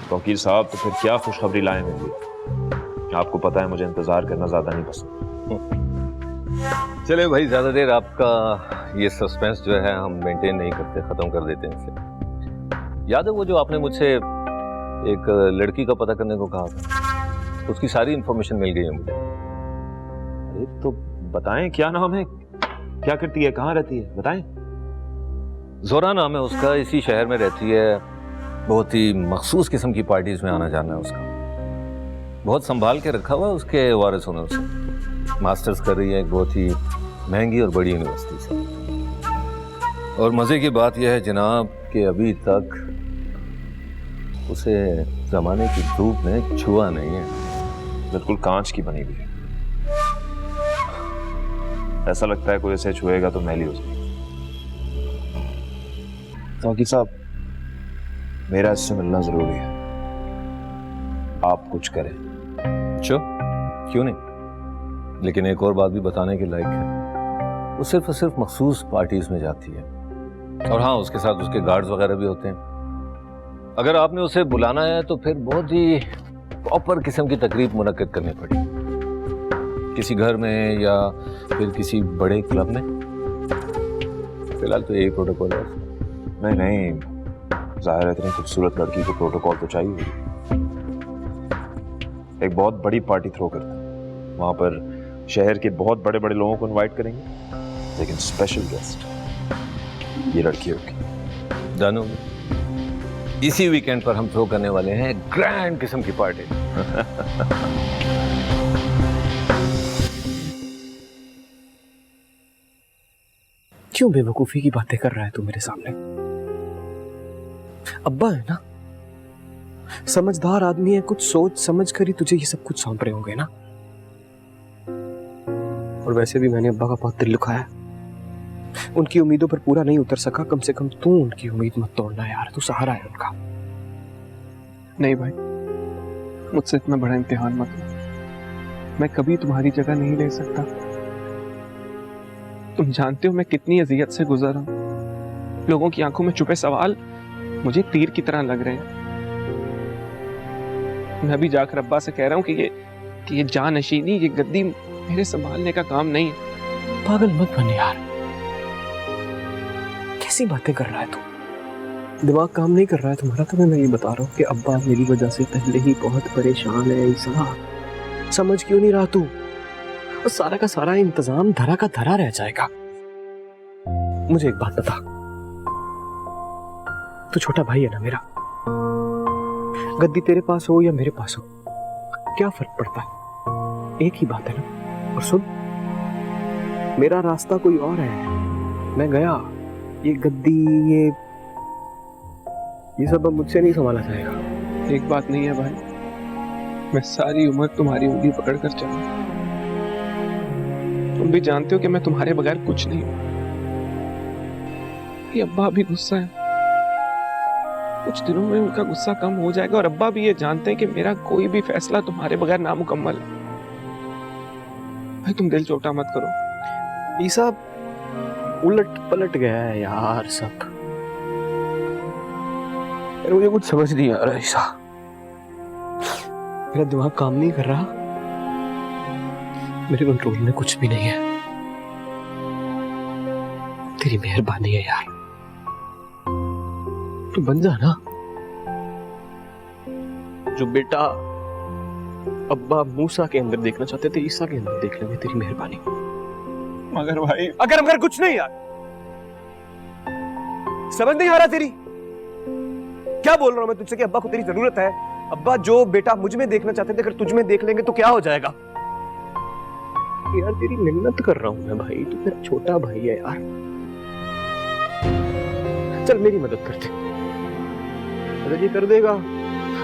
तो वकील साहब तो फिर क्या खुशखबरी लाए मेरे लिए? आपको पता है मुझे इंतजार करना ज्यादा नहीं पसंद। चले भाई, ज्यादा देर आपका ये सस्पेंस जो है हम मेंटेन नहीं करते, खत्म कर देते हैं इसे। याद है वो जो आपने मुझसे एक लड़की का पता करने को कहा था, उसकी सारी इंफॉर्मेशन मिल गई है मुझे। अरे तो बताएं, क्या नाम है, क्या करती है, कहाँ रहती है, बताएं। जोरा नाम है उसका, इसी शहर में रहती है। बहुत ही मखसूस किस्म की पार्टीज में आना जाना है उसका। बहुत संभाल के रखा हुआ उसके वारिसों ने उसे। मास्टर्स कर रही है एक बहुत ही महंगी और बड़ी यूनिवर्सिटी से। और मजे की बात यह है जनाब कि अभी तक उसे जमाने की धूप ने छुआ नहीं है। बिल्कुल कांच की बनी हुई है। ऐसा लगता है कोई इसे छुएगा तो मैली हो जाएगी। वकील साहब, मेरा इससे मिलना जरूरी है, आप कुछ करें। अच्छा, क्यों नहीं, लेकिन एक और बात भी बताने के लायक है। वो सिर्फ और सिर्फ मखसूस पार्टीज में जाती है, और हाँ, उसके साथ उसके गार्ड्स वगैरह भी होते हैं। अगर आपने उसे बुलाना है तो फिर बहुत ही प्रॉपर किस्म की तकरीब मुनक्किद करनी पड़ेगी, किसी घर में या फिर किसी बड़े क्लब में। फिलहाल तो यही प्रोटोकॉल है। नहीं नहीं, जाहिर है इतनी खूबसूरत लड़की को प्रोटोकॉल तो चाहिए। एक बहुत बड़ी पार्टी थ्रो करते हैं, वहां पर शहर के बहुत बड़े बड़े लोगों को इनवाइट करेंगे, लेकिन स्पेशल गेस्ट ये लड़की होगी। डन हो गया। इसी वीकेंड पर हम थ्रो करने वाले हैं ग्रैंड किस्म की पार्टी। क्यों बेवकूफी की बातें कर रहा है तू मेरे सामने? अब्बा है ना, समझदार आदमी है, कुछ सोच समझ कर ही तुझे ये सब कुछ सौंप रहे होंगे ना। और वैसे भी मैंने अब्बा का बहुत दिल दुखाया है, उनकी उम्मीदों पर पूरा नहीं उतर सका। कम से कम तू उनकी उम्मीद मत तोड़ना यार, तू सहारा है उनका। नहीं भाई, मुझसे इतना बड़ा इम्तिहान मत लो। मैं कभी तुम्हारी जगह नहीं ले सकता। तुम जानते हो मैं कितनी अजियत से गुजरा हूं। लोगों की आंखों में छुपे सवाल मुझे तीर की तरह लग रहे हैं। मैं भी जाकर अब्बा से कह रहा हूं कि ये जानशीनी, ये गद्दी मेरे संभालने का काम नहीं है। पागल मत बन यार, कैसी बातें कर रहा है तू? दिमाग काम नहीं कर रहा है तुम्हारा? तो मैं ये बता रहा हूँ कि अब्बा मेरी वजह से पहले ही बहुत परेशान है। ईसा, समझ क्यों नहीं रहा तू? और सारा का सारा इंतजाम धरा का धरा रह जाएगा। मुझे एक बात बता, तू छोटा भाई है ना मेरा, गद्दी तेरे पास हो या मेरे पास हो, क्या फर्क पड़ता है? एक ही बात है ना। और सुन, मेरा रास्ता कोई और है। मैं गया, ये गद्दी ये सब अब मुझसे नहीं संभाला जाएगा। एक बात नहीं है भाई, मैं सारी उम्र तुम्हारी उंगली पकड़ कर चला। तुम भी जानते हो कि मैं तुम्हारे बगैर कुछ नहीं हूं। ये अब्बा भी गुस्सा है, कुछ दिनों में उनका गुस्सा कम हो जाएगा। और अब्बा भी ये जानते हैं कि मेरा कोई भी फैसला तुम्हारे बगैर नामुकम्मल है। भाई तुम दिल छोटा मत करो। ईसा, उलट पलट गया है यार सब। मुझे कुछ समझ नहीं आ रहा ईसा, मेरा दिमाग काम नहीं कर रहा, मेरे कंट्रोल में कुछ भी नहीं है। तेरी मेहरबानी है यार, तू बन जा ना जो बेटा अब्बा मूसा के अंदर देखना चाहते थे, ईसा के अंदर देख लेंगे। तेरी मेहरबानी। मगर भाई, अगर कुछ नहीं यार, समझ नहीं आ रहा तेरी? क्या बोल रहा हूं मैं तुझसे कि अब्बा को तेरी जरूरत है। अब्बा जो बेटा मुझ में देखना चाहते थे अगर तुझ में देख लेंगे तो क्या हो जाएगा? यार तेरी मिन्नत कर रहा हूं मैं भाई, तू मेरा छोटा भाई है यार। चल मेरी मदद कर दे, अगर ये कर देगा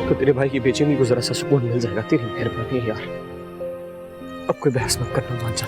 तो तेरे भाई की बेचैनी को जरा सा सुकून मिल जाएगा। तेरी मेहरबानी यार, अब कोई बहस मत करना, मान जा।